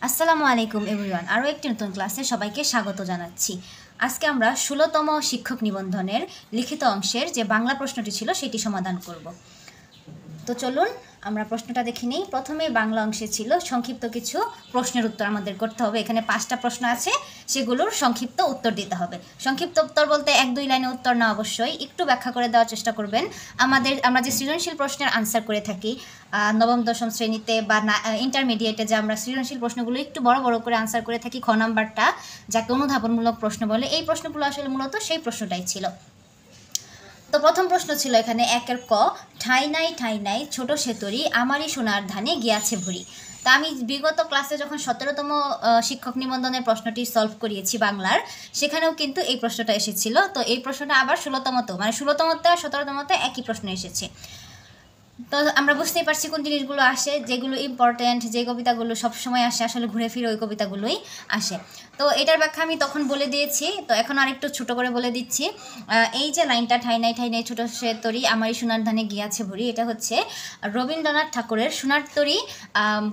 আসসালামু আলাইকুম এভরিওয়ান, আরও একটি নতুন ক্লাসে সবাইকে স্বাগত জানাচ্ছি। আজকে আমরা 16তম শিক্ষক নিবন্ধনের লিখিত অংশের যে বাংলা প্রশ্নটি ছিল সেটি সমাধান করব। তো চলুন আমরা প্রশ্নটা দেখে নিই। প্রথমে বাংলা অংশে ছিল সংক্ষিপ্ত কিছু প্রশ্নের উত্তর আমাদের করতে হবে। এখানে 5টা প্রশ্ন আছে, সেগুলোর সংক্ষিপ্ত উত্তর দিতে হবে। সংক্ষিপ্ত উত্তর বলতে 1-2 লাইনে উত্তর না, অবশ্যই একটু ব্যাখ্যা করে দেওয়ার চেষ্টা করবেন। আমরা যে সৃজনশীল প্রশ্নের আনসার করে থাকি নবম দশম শ্রেণীতে বা ইন্টারমিডিয়েটে, যে আমরা সৃজনশীল প্রশ্নগুলো একটু বড় বড় করে আনসার করে থাকি, খ নাম্বারটা যাকে অনুধাবনমূলক প্রশ্ন বলে, এই প্রশ্নগুলো আসলে মূলত সেই প্রশ্নটাই ছিল। তো প্রথম প্রশ্ন ছিল এখানে 1-এর ক, ঠাই নাই ঠাই নাই ছোট সেতরি আমারই সোনার ধানে গিয়াছে ভরি। তা আমি বিগত ক্লাসে যখন 17তম শিক্ষক নিবন্ধনের প্রশ্নটি সলভ করিয়েছি বাংলার, সেখানেও কিন্তু এই প্রশ্নটা এসেছিল। তো এই প্রশ্নটা আবার 16তমতেও, মানে 16তমতে আর 17তমতে একই প্রশ্ন এসেছে। তো আমরা বুঝতেই পারছি কোন জিনিসগুলো আসে, যেগুলো ইম্পর্ট্যান্ট, যে কবিতাগুলো সবসময় আসে, আসলে ঘুরে ফিরে ওই কবিতাগুলোই আসে। তো এটার ব্যাখ্যা আমি তখন বলে দিয়েছি, তো এখন আরেকটু ছোটো করে বলে দিচ্ছি। এই যে লাইনটা, ঠাই নাই ছোটো সে তরি আমারই সোনার ধানে গিয়াছে ভরি, এটা হচ্ছে রবীন্দ্রনাথ ঠাকুরের সোনার তরি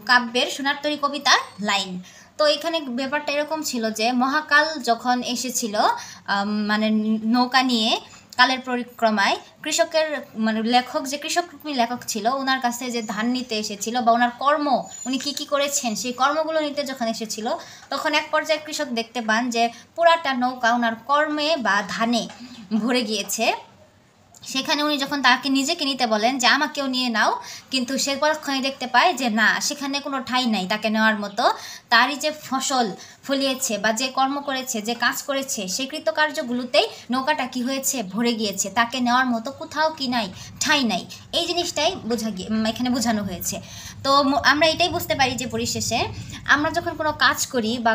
কাব্যের সোনার তরি কবিতার লাইন। তো এখানে ব্যাপারটা এরকম ছিল যে মহাকাল যখন এসেছিল মানে নৌকা নিয়ে কালের পরিক্রমায়, কৃষকের মানে লেখক, যে কৃষকরূপী লেখক ছিল, ওনার কাছে যে ধান নিতে এসেছিল বা ওনার কর্ম, উনি কী কী করেছেন সেই কর্মগুলো নিতে যখন এসেছিল, তখন এক পর্যায়ে কৃষক দেখতে পান যে পুরাটা নৌকা ওনার কর্মে বা ধানে ভরে গিয়েছে। সেখানে উনি যখন তাকে নিজেকে নিতে বলেন যে আমাকেও নিয়ে নাও, কিন্তু সে পরক্ষণে দেখতে পায় যে না, সেখানে কোনো ঠাঁই নাই তাকে নেওয়ার মতো। তারই যে ফসল ফলিয়েছে বা যে কর্ম করেছে, যে কাজ করেছে, সেই কৃতকার্যগুলোতেই নৌকাটা কি হয়েছে, ভরে গিয়েছে, তাকে নেওয়ার মতো কোথাও কি নাই, ঠাঁই নাই। এই জিনিসটাই এখানে বোঝানো হয়েছে। তো আমরা এটাই বুঝতে পারি যে পরিশেষে আমরা যখন কোনো কাজ করি বা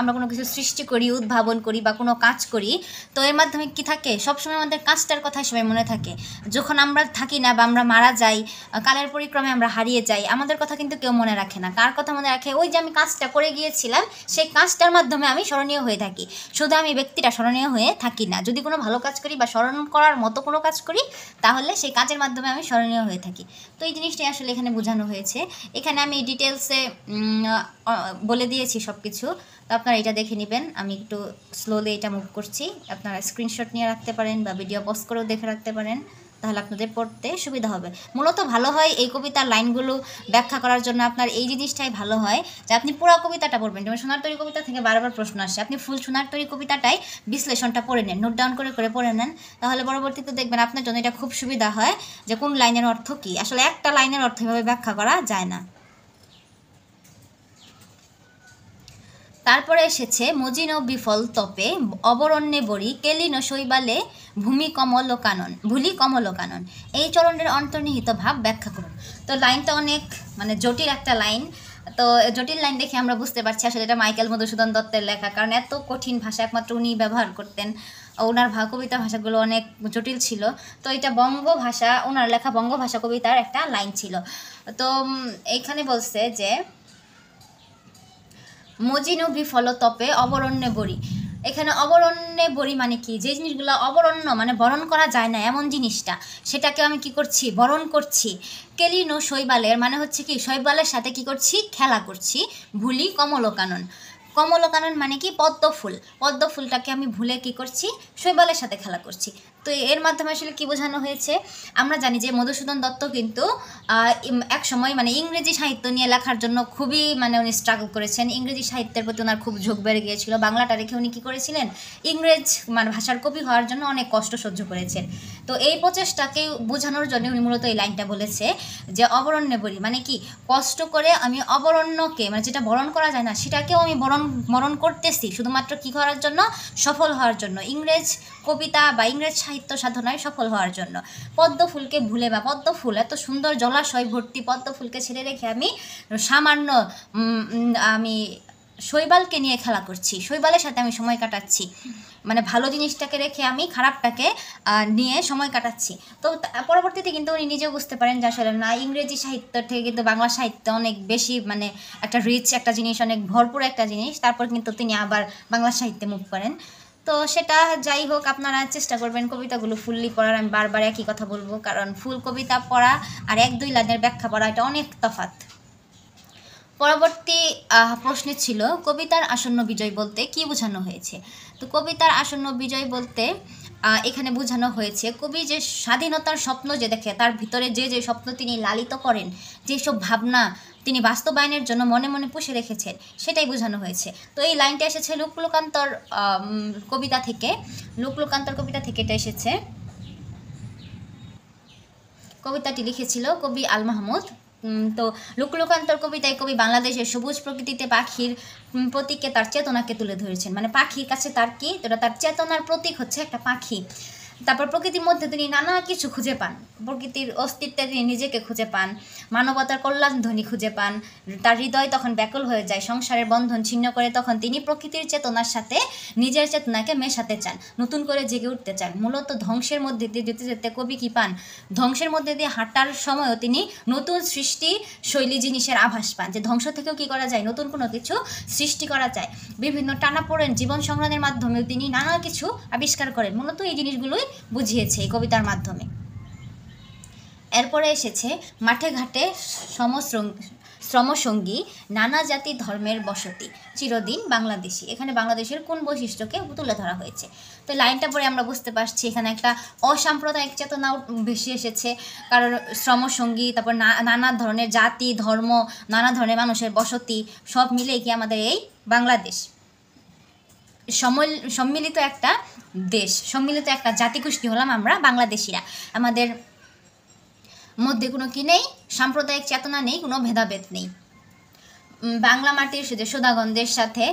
আমরা কোনো কিছু সৃষ্টি করি, উদ্ভাবন করি বা কোনো কাজ করি, তো এর মাধ্যমে কি থাকে, সবসময় আমাদের কাজটার কথাই সবাই মনে থাকে। যখন আমরা থাকি না বা আমরা মারা যাই, কালের পরিক্রমে আমরা হারিয়ে যাই, আমাদের কথা কিন্তু কেউ মনে রাখে না। কার কথা মনে রাখে? ওই যে আমি কাজটা করে গিয়েছিলাম, সেই কাজটার মাধ্যমে আমি স্মরণীয় হয়ে থাকি। শুধু আমি ব্যক্তিটা স্মরণীয় হয়ে থাকি না, যদি কোনো ভালো কাজ করি বা স্মরণ করার মতো কোনো কাজ করি, তাহলে সেই কাজের মাধ্যমে আমি স্মরণীয় হয়ে থাকি। তো এই জিনিসটাই আসলে এখানে বোঝানো হয়েছে। এখানে আমি ডিটেলসে বলে দিয়েছি সব কিছু, তো আপনারা এটা দেখে নেবেন। আমি একটু স্লোলি এটা মুভ করছি, আপনারা স্ক্রিনশট নিয়ে রাখতে পারেন বা ভিডিও পজ করেও দেখে রাখতে পারেন, তাহলে আপনাদের পড়তে সুবিধা হবে। মূলত ভালো হয় এই কবিতার লাইনগুলো ব্যাখ্যা করার জন্য আপনার এই জিনিসটাই ভালো হয় যে আপনি পুরো কবিতাটা পড়বেন। যেমন সোনার তরী কবিতা থেকে বারবার প্রশ্ন আসে, আপনি ফুল সোনার তরী কবিতাটাই বিশ্লেষণটা পড়ে নেন, নোট ডাউন করে করে পড়ে নেন, তাহলে পরবর্তীতে দেখবেন আপনার জন্য এটা খুব সুবিধা হয় যে কোন লাইনের অর্থ কী। আসলে একটা লাইনের অর্থ এভাবে ব্যাখ্যা করা যায় না। তারপরে এসেছে মজিন ও বিফল তপে অবরণ্যে বড়ি কেলিন শৈবালে ভূলি কমলকানন। এই চরণের অন্তর্নিহিত ভাব ব্যাখ্যা করুন। তো লাইনটা অনেক মানে জটিল একটা লাইন। তো জটিল লাইন দেখে আমরা বুঝতে পারছি আসলে এটা মাইকেল মধুসূদন দত্তের লেখা, কারণ এত কঠিন ভাষা একমাত্র উনি ব্যবহার করতেন। ওনার কবিতা ভাষাগুলো অনেক জটিল ছিল। তো এটা বঙ্গভাষা, ওনার লেখা বঙ্গভাষা কবিতার একটা লাইন ছিল। তো এইখানে বলছে যে মজিনু বিফল তপে অবরণ্যে বড়ি। এখানে অবরণ্যে বড়ি মানে কি? যে জিনিসগুলো অবরণ্য মানে বরণ করা যায় না এমন জিনিসটা, সেটাকে আমি কি করছি, বরণ করছি। কেলিনো শৈবালের মানে হচ্ছে কি, শৈবালের সাথে কি করছি, খেলা করছি। ভুলি কমলকানন, কমলকানন মানে কি, পদ্মফুল। পদ্মফুলটাকে আমি ভুলে কি করছি, শৈবালের সাথে খেলা করছি। তো এর মাধ্যমে আসলে কি বোঝানো হয়েছে? আমরা জানি যে মধুসূদন দত্ত কিন্তু এক সময় মানে ইংরেজি সাহিত্য নিয়ে লেখার জন্য খুবই মানে উনি স্ট্রাগল করেছেন। ইংরেজি সাহিত্যের প্রতি ওনার খুব ঝোঁক বেড়ে গিয়েছিল। বাংলাটা রেখে উনি কী করেছিলেন, ইংরেজ মানে ভাষার কবি হওয়ার জন্য অনেক কষ্ট সহ্য করেছেন। তো এই প্রচেষ্টাকে বোঝানোর জন্য উনি মূলত এই লাইনটা বলেছে যে অবরণ্যে বড়ি মানে কি, কষ্ট করে আমি অবরণ্যকে মানে যেটা বরণ করা যায় না সেটাকেও আমি বরণ করতেছি, শুধুমাত্র কী করার জন্য, সফল হওয়ার জন্য, ইংরেজ কবিতা বা ইংরেজ সাহিত্য সাধনায় সফল হওয়ার জন্য। পদ্মফুলকে ভুলে বা পদ্মফুল এত সুন্দর জলাশয় ভর্তি পদ্মফুলকে ছেড়ে রেখে আমি সামান্য আমি শৈবালকে নিয়ে খেলা করছি, শৈবালের সাথে আমি সময় কাটাচ্ছি, মানে ভালো জিনিসটাকে রেখে আমি খারাপটাকে নিয়ে সময় কাটাচ্ছি। তো পরবর্তীতে কিন্তু উনি নিজেও বুঝতে পারেন যে আসলে না, ইংরেজি সাহিত্য থেকে কিন্তু বাংলা সাহিত্য অনেক বেশি মানে একটা রিচ একটা জিনিস, অনেক ভরপুর একটা জিনিস। তারপর কিন্তু তিনি আবার বাংলা সাহিত্যে মুভ করেন। তো সেটা যাই হোক, আপনারা চেষ্টা করবেন কবিতাগুলো ফুললি পড়ার। আমি বারবার একই কথা বলবো, কারণ ফুল কবিতা পড়া আর 1-2 লাইনের ব্যাখ্যা পড়া এটা অনেক তফাৎ। পরবর্তী প্রশ্নে ছিল কবিতার আসন্ন বিজয় বলতে কি বোঝানো হয়েছে। তো কবিতার আসন্ন বিজয় বলতে এখানে বোঝানো হয়েছে কবি যে স্বাধীনতার স্বপ্ন যে দেখে, তার ভিতরে যে যে স্বপ্ন তিনি লালিত করেন, যেসব ভাবনা তিনি বাস্তবায়নের জন্য মনে মনে পুষে রেখেছেন, সেটাই বোঝানো হয়েছে। তো এই লাইনটা এসেছে লোকলোকান্তর কবিতা থেকে, লোকলোকান্তর কবিতা থেকে এটা এসেছে। কবিতাটি লিখেছিল কবি আল মাহমুদ। তো লোকলোকান্তর কবিতায় কবি বাংলাদেশের সবুজ প্রকৃতিতে পাখির প্রতীকে তার চেতনাকে তুলে ধরেছেন। মানে পাখির কাছে তার কি, তার চেতনার প্রতীক হচ্ছে একটা পাখি। তারপর প্রকৃতির মধ্যে তিনি নানা কিছু খুঁজে পান, প্রকৃতির অস্তিত্বে তিনি নিজেকে খুঁজে পান, মানবতার কল্যাণ ধ্বনি খুঁজে পান। তার হৃদয় তখন ব্যাকুল হয়ে যায়, সংসারের বন্ধন ছিন্ন করে তখন তিনি প্রকৃতির চেতনার সাথে নিজের চেতনাকে মেশাতে চান, নতুন করে জেগে উঠতে চান। মূলত ধ্বংসের মধ্যে দিয়ে যেতে যেতে কবি কী পান, ধ্বংসের মধ্যে দিয়ে হাঁটার সময়ও তিনি নতুন সৃষ্টি শৈলী জিনিসের আভাস পান, যে ধ্বংস থেকেও কী করা যায়, নতুন কোনো কিছু সৃষ্টি করা যায়। বিভিন্ন টানাপোড়েন জীবন সংগ্রামের মাধ্যমেও তিনি নানা কিছু আবিষ্কার করেন। মূলত এই জিনিসগুলোই বুঝিয়েছে এই কবিতার মাধ্যমে। এরপরে এসেছে মাঠে ঘাটে শ্রমসঙ্গী নানা জাতি ধর্মের বসতি চিরদিন বাংলাদেশি। এখানে বাংলাদেশের কোন বৈশিষ্ট্যকে তুলে ধরা হয়েছে। তো লাইনটা পরে আমরা বুঝতে পারছি এখানে একটা অসাম্প্রদায়িক চেতনাও বেশি এসেছে, কারণ শ্রমসঙ্গী, তারপর নানা ধরনের জাতি ধর্ম, নানা ধরনের মানুষের বসতি, সব মিলে কি আমাদের এই বাংলাদেশ সম্মিলিত একটা দেশ, সম্মিলিত একটা জাতিগোষ্ঠী হলাম আমরা বাংলাদেশিরা। আমাদের মধ্যে কোনো কি নেই, সাম্প্রদায়িক চেতনা নেই, কোনো ভেদাভেদ নেই। বাংলা মাটির যে সুধাগন্ধের সাথে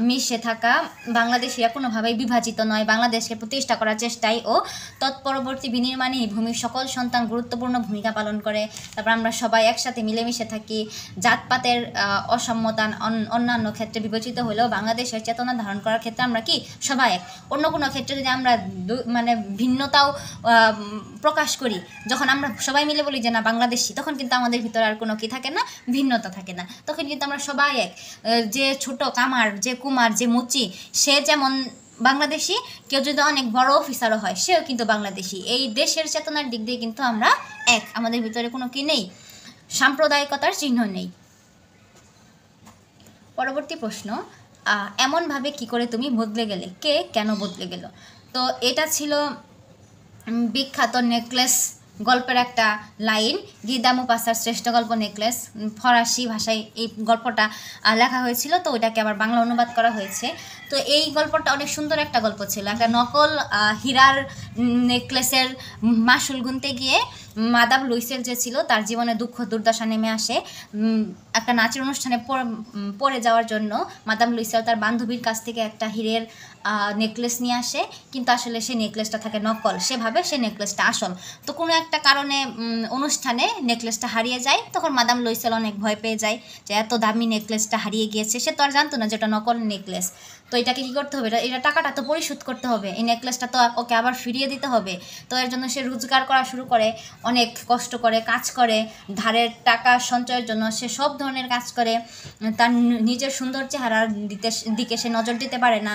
মিশে থাকা বাংলাদেশিরা কোনোভাবেই বিভাজিত নয়, বাংলাদেশকে প্রতিষ্ঠা করার চেষ্টায় ও তৎপরবর্তী বিনির্মাণে এই ভূমির সকল সন্তান গুরুত্বপূর্ণ ভূমিকা পালন করে। তারপর আমরা সবাই একসাথে মিলেমিশে থাকি। জাতপাতের অসম্মতা অন্যান্য ক্ষেত্রে বিবেচিত হলেও বাংলাদেশের চেতনা ধারণ করার ক্ষেত্রে আমরা কি সবাই এক। অন্য কোনো ক্ষেত্রে যদি আমরা মানে ভিন্নতাও প্রকাশ করি, যখন আমরা সবাই মিলে বলি যে না বাংলাদেশি, তখন কিন্তু আমাদের ভিতরে আর কোনো কি থাকে না, ভিন্নতা থাকে না, তখন কিন্তু আমরা সবাই এক। যে ছোট কামার, যে কুমার, যে মুচি, সে যেমন বাংলাদেশি, কেউ যদি অনেক বড় অফিসারও হয় সেও কিন্তু বাংলাদেশি। এই দেশের চেতনার দিক দিয়ে কিন্তু আমরা এক, আমাদের ভিতরে কোনো কি নেই, সাম্প্রদায়িকতার চিহ্ন নেই। পরবর্তী প্রশ্ন, এমনভাবে কি করে তুমি বদলে গেলে, কে কেন বদলে গেল। তো এটা ছিল বিখ্যাত নেকলেস গল্পের একটা লাইন, গিদা মুপাসার শ্রেষ্ঠ গল্প নেকলেস। ফরাসি ভাষায় এই গল্পটা লেখা হয়েছিল, তো ওইটাকে আবার বাংলা অনুবাদ করা হয়েছে। তো এই গল্পটা অনেক সুন্দর একটা গল্প ছিল। একটা নকল হীরার নেকলেসের মাসুল গুনতে গিয়ে মাদাম লুইসের যে ছিল, তার জীবনে দুঃখ দুর্দশা নেমে আসে। একটা নাচের অনুষ্ঠানে পড়ে যাওয়ার জন্য মাদাম লুইসেল তার বান্ধবীর কাছ থেকে একটা হীরের নেকলেস নিয়ে আসে, কিন্তু আসলে সে নেকলেসটা থাকে নকল, সেভাবে সে নেকলেসটা আসল। তো কোনো একটা কারণে অনুষ্ঠানে নেকলেসটা হারিয়ে যায়, তখন মাদাম লুইসেল অনেক ভয় পেয়ে যায় যে এত দামি নেকলেসটা হারিয়ে গিয়েছে। সে তো আর জানতো না যে এটা নকল নেকলেস। তো এটাকে কী করতে হবে, এটা টাকাটা তো পরিশোধ করতে হবে, এই নেকলেসটা তো ওকে আবার ফিরিয়ে দিতে হবে। তো এর জন্য সে রোজগার করা শুরু করে, অনেক কষ্ট করে কাজ করে, ধারের টাকা সঞ্চয়ের জন্য সে সব ধরনের কাজ করে। তার নিজের সুন্দর চেহারার দিকে সে নজর দিতে পারে না।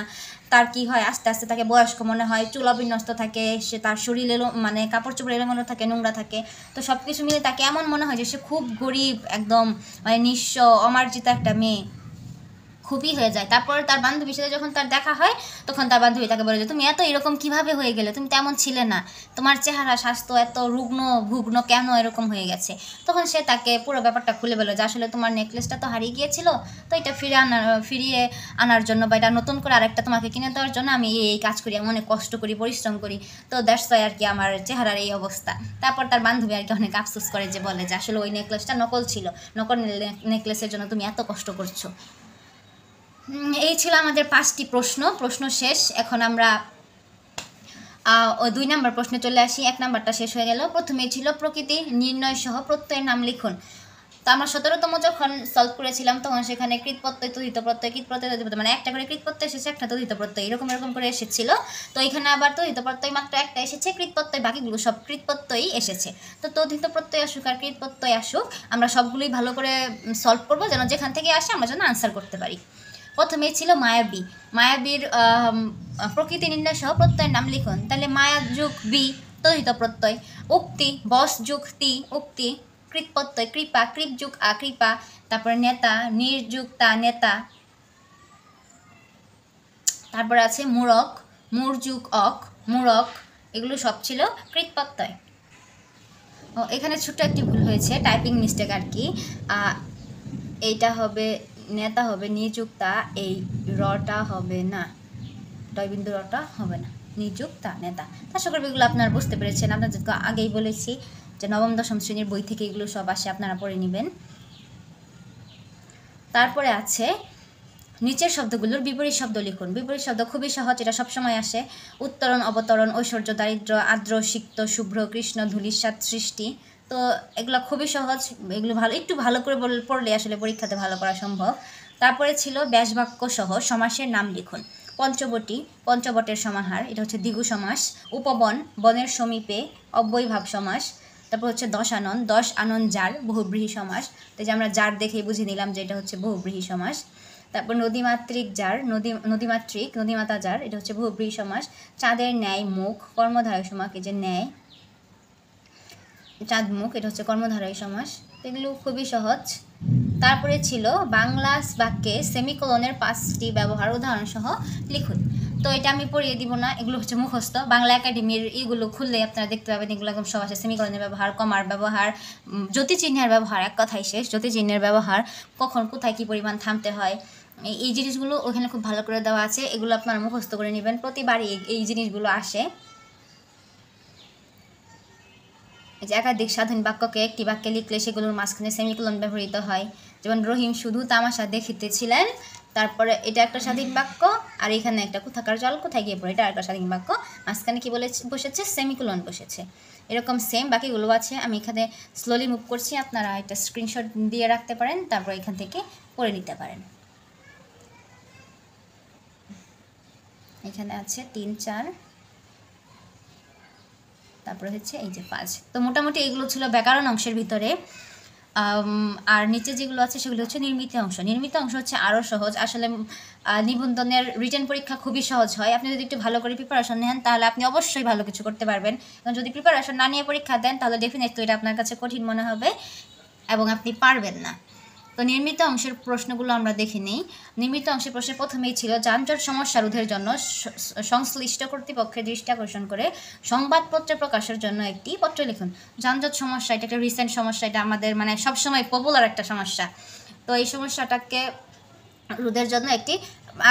তার কি হয়, আস্তে আস্তে তাকে বয়স্ক মনে হয়, চুল অবিন্যস্ত থাকে, সে তার শরীর মানে কাপড় চোপড় এলোমেলো থাকে, নোংরা থাকে। তো সব কিছু মিলে তাকে এমন মনে হয় যে সে খুব গরিব, একদম মানে নিঃস্ব অমার্জিত একটা মেয়ে খুবই হয়ে যায়। তারপর তার বান্ধবীর সাথে যখন তার দেখা হয়, তখন তার বান্ধবী তাকে বলে যে তুমি এত এরকম কিভাবে হয়ে গেলে, তুমি তেমন ছিলে না, তোমার চেহারা স্বাস্থ্য এত রুগ্ন ভুগ্ন কেন এরকম হয়ে গেছে। তখন সে তাকে পুরো ব্যাপারটা খুলে বলে যে আসলে তোমার নেকলেসটা তো হারিয়ে গিয়েছিল, তো এটা ফিরিয়ে আনার জন্য বা এটা নতুন করে আরেকটা তোমাকে কিনে দেওয়ার জন্য আমি এই কাজ করি, আমি অনেক কষ্ট করি, পরিশ্রম করি, তো দ্যাটস ওয়াই আর কি আমার চেহারার এই অবস্থা। তারপর তার বান্ধবী আর কি অনেক আফসোস করে, যে বলে যে আসলে ওই নেকলেসটা নকল ছিল, নকল নেকলেসের জন্য তুমি এত কষ্ট করছো। এই ছিল আমাদের 5টি প্রশ্ন শেষ। এখন আমরা 2 নম্বর প্রশ্নে চলে আসি। 1 নম্বরটা শেষ হয়ে গেল। প্রথমেই ছিল প্রকৃতি নির্ণয় সহ প্রত্যয়ের নাম লিখুন। তো আমরা 17তম যখন সলভ করেছিলাম, তখন সেখানে কৃৎপ্রত্যয়, তদ্ধিত প্রত্যয়, কৃৎপ্রত্যয়, তদ্ধিত প্রত্যয়, মানে একটা করে কৃৎপ্রত্যয় এসেছে, একটা তদ্ধিত প্রত্যয়, এরকম করে এসেছিল। তো এখানে আবার তদ্ধিত প্রত্যয় মাত্র একটা এসেছে, কৃৎপ্রত্যয় বাকিগুলো সব কৃৎপ্রত্যয়ই এসেছে। তো তদ্ধিত প্রত্যয় আসুক আর কৃৎপ্রত্যয় আসুক, আমরা সবগুলোই ভালো করে সলভ করবো, যেন যেখান থেকে আসে আমরা যেন আনসার করতে পারি। প্রথমেই ছিল মায়াবী। মায়াবীর প্রকৃতি নির্ণয় সহ প্রত্যয়ের নাম লিখুন। তাহলে মায়া যুগ বি তদ্ধিত প্রত্যয়, উক্তি বস যুগ তি উক্তি কৃত প্রত্যয় কৃপা, কৃপ যুগ আ কৃপা, তারপরে নেতা, নির্যুক্তা নেতা, তারপরে আছে মূরক, মূর যুগ অক, মূরক, এগুলো সব ছিল কৃত প্রত্যয়। ও এখানে ছোট্ট একটি ভুল হয়েছে, টাইপিং মিস্টেক আর কি। এইটা হবে নেতা হবে নিযুক্তা, এই রটা হবে না, ডয়বিন্দু রটা হবে না, নিযুক্তা নেতা। আশা করব এগুলো আপনারা বুঝতে পেরেছেন। আপনাদেরকে আগেই বলেছি যে নবম দশম শ্রেণীর বই থেকে এগুলো সব আসে, আপনারা পড়ে নেবেন। তারপরে আছে নিচের শব্দগুলোর বিপরীত শব্দ লিখুন। বিপরীত শব্দ খুবই সহজ, এটা সবসময় আসে। উত্তরণ, অবতরণ, ঐশ্বর্য, দারিদ্র, আর্দ্র, সিক্ত, শুভ্র, কৃষ্ণ, ধূলিসাৎ, সৃষ্টি। তো এগুলো খুবই সহজ, এগুলো একটু ভালো করে পড়লে আসলে পরীক্ষাতে ভালো করা সম্ভব। তারপরে ছিল ব্যাসবাক্য সহ সমাসের নাম লিখুন। পঞ্চবটি, পঞ্চবটের সমাহার, এটা হচ্ছে দ্বিগু সমাস। উপবন, বনের সমীপে, অব্যয়ভাব সমাস। তারপর হচ্ছে দশানন, দশ আনন যার, বহুব্রীহি সমাস। তো যে আমরা যার দেখেই বুঝে নিলাম যে এটা হচ্ছে বহুব্রীহি সমাস। তারপর নদীমাতৃক যার, নদীমাতৃক, নদীমাতা যার, এটা হচ্ছে বহুব্রীহি সমাস। চাঁদের ন্যায় মুখ, কর্মধারয় সমাস, এই যে ন্যায় চাঁদ মুখ, এটা হচ্ছে কর্মধারয় সমাস। এগুলো খুবই সহজ। তারপরে ছিল বাংলা বাক্যে সেমিকোলনের 5টি ব্যবহার উদাহরণ সহ লিখুন। তো এটা আমি পড়িয়ে দিব না, এগুলো হচ্ছে মুখস্থ। বাংলা একাডেমির এইগুলো খুললে আপনারা দেখতে পাবেন এগুলো একদম সব আছে। সেমিকোলনের ব্যবহার, কমার ব্যবহার, জ্যোতিচিহ্নের ব্যবহার, এক কথাই শেষ। জ্যোতিচিহ্নের ব্যবহার, কখন কোথায় কী পরিমাণ থামতে হয়, এই জিনিসগুলো ওখানে খুব ভালো করে দেওয়া আছে। এগুলো আপনারা মুখস্থ করে নেবেন, প্রতিবারই এই জিনিসগুলো আসে। যে একাধিক স্বাধীন বাক্যকে একটি বাক্যে লিখলে সেগুলোর মাঝখানে সেমিকোলন ব্যবহৃত হয়। যেমন রহিম শুধু তামাশা দেখিতেছিলেন, তারপরে এটা একটা স্বাধীন বাক্য, আর এখানে একটা কোথাকার জল কোথায় গিয়ে পড়ে, এটা একটা স্বাধীন বাক্য, মাঝখানে কি বসেছে, সেমিকোলন বসেছে। এরকম সেম বাকিগুলো আছে। আমি এখানে স্লোলি মুভ করছি, আপনারা একটা স্ক্রিনশট দিয়ে রাখতে পারেন, তারপর এখান থেকে পড়ে নিতে পারেন। এখানে আছে 3, 4, তারপরে হচ্ছে এই যে 5। তো মোটামুটি এগুলো ছিল ব্যাকরণ অংশের ভিতরে। আর নিচে যেগুলো আছে সেগুলো হচ্ছে নির্মিত অংশ। নির্মিত অংশ হচ্ছে আরও সহজ। আসলে নিবন্ধনের রিটেন পরীক্ষা খুবই সহজ হয়। আপনি যদি একটু ভালো করে প্রিপারেশন নেন তাহলে আপনি অবশ্যই ভালো কিছু করতে পারবেন। এবং যদি প্রিপারেশন না নিয়ে পরীক্ষা দেন তাহলে ডেফিনেটলি এটা আপনার কাছে কঠিন মনে হবে এবং আপনি পারবেন না। তো নির্মিত অংশের প্রশ্নগুলো আমরা দেখে নিই। নির্মিত অংশের প্রশ্নে প্রথমেই ছিল যানজট সমস্যা রোধের জন্য সংশ্লিষ্ট কর্তৃপক্ষের দৃষ্টি আকর্ষণ করে সংবাদপত্রে প্রকাশের জন্য একটি পত্র লিখুন। যানজট সমস্যা, এটা একটা রিসেন্ট সমস্যা, এটা আমাদের মানে সবসময় পপুলার একটা সমস্যা। তো এই সমস্যাটাকে রোধের জন্য একটি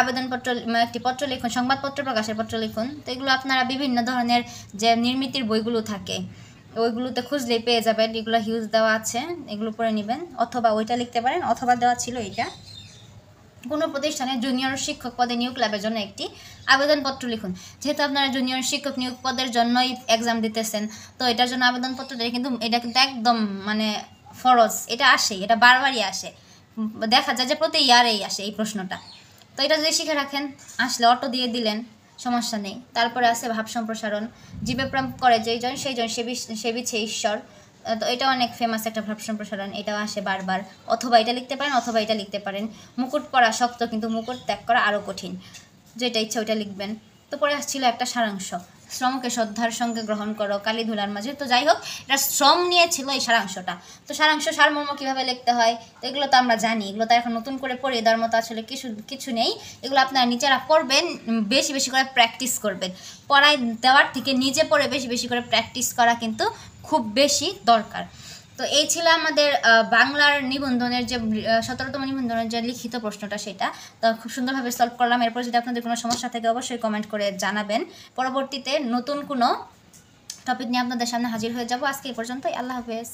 আবেদনপত্র, একটি পত্র লিখুন, সংবাদপত্র প্রকাশের পত্র লিখুন। তো এগুলো আপনারা বিভিন্ন ধরনের যে নির্মিতির বইগুলো থাকে ওইগুলোতে খুঁজলেই পেয়ে যাবেন। এগুলো হিউজ দেওয়া আছে, এগুলো পড়ে নেবেন, অথবা ওইটা লিখতে পারেন, অথবা দেওয়া ছিল এটা। কোনো প্রতিষ্ঠানে জুনিয়র শিক্ষক পদে নিয়োগ লাভের জন্য একটি আবেদনপত্র লিখুন। যেহেতু আপনারা জুনিয়র শিক্ষক নিয়োগ পদের জন্যই এক্সাম দিতেছেন, তো এটার জন্য আবেদনপত্র দেয়, কিন্তু এটা কিন্তু একদম মানে ফরজ, এটা আসেই, এটা বারবারই আসে, দেখা যায় যে প্রতি ইয়ারেই আসে এই প্রশ্নটা। তো এটা যদি শিখে রাখেন, আসলে অটো দিয়ে দিলেন, সমস্যা নেই। তারপরে আছে ভাব সম্প্রসারণ, জীবে প্রেম করে যেইজন সেইজন সে বিছে ঈশ্বর। তো এটা অনেক ফেমাস একটা ভাব সম্প্রসারণ, এটাও আসে বারবার। অথবা এটা লিখতে পারেন, অথবা এটা লিখতে পারেন। মুকুট পরা শক্ত, কিন্তু মুকুট ত্যাগ করা আরও কঠিন, যেটা ইচ্ছা ওইটা লিখবেন। তো পরে আসছিল একটা সারাংশ, শ্রমকে শ্রদ্ধার সঙ্গে গ্রহণ করো কালী ধুলার মাঝে। তো যাই হোক, এটা শ্রম নিয়ে ছিল এই সারাংশটা। তো সারমর্ম কীভাবে লিখতে হয়, তো এগুলো তো আমরা জানি, এগুলো তো এখন নতুন করে পড়ে দেওয়ার মতো আসলে কিছু নেই। এগুলো আপনারা নিজেরা পড়বেন, বেশি বেশি করে প্র্যাকটিস করবেন। পড়ায় দেওয়ার থেকে নিজে পড়ে বেশি বেশি করে প্র্যাকটিস করা কিন্তু খুব বেশি দরকার। তো এই ছিল আমাদের বাংলার নিবন্ধনের যে 17তম নিবন্ধনের যে লিখিত প্রশ্নটা, সেটা তো খুব সুন্দরভাবে সলভ করলাম। এরপর যদি আপনাদের কোনো সমস্যা থাকে অবশ্যই কমেন্ট করে জানাবেন। পরবর্তীতে নতুন কোনো টপিক নিয়ে আপনাদের সামনে হাজির হয়ে যাব। আজকে এই পর্যন্তই, আল্লাহ হাফেজ।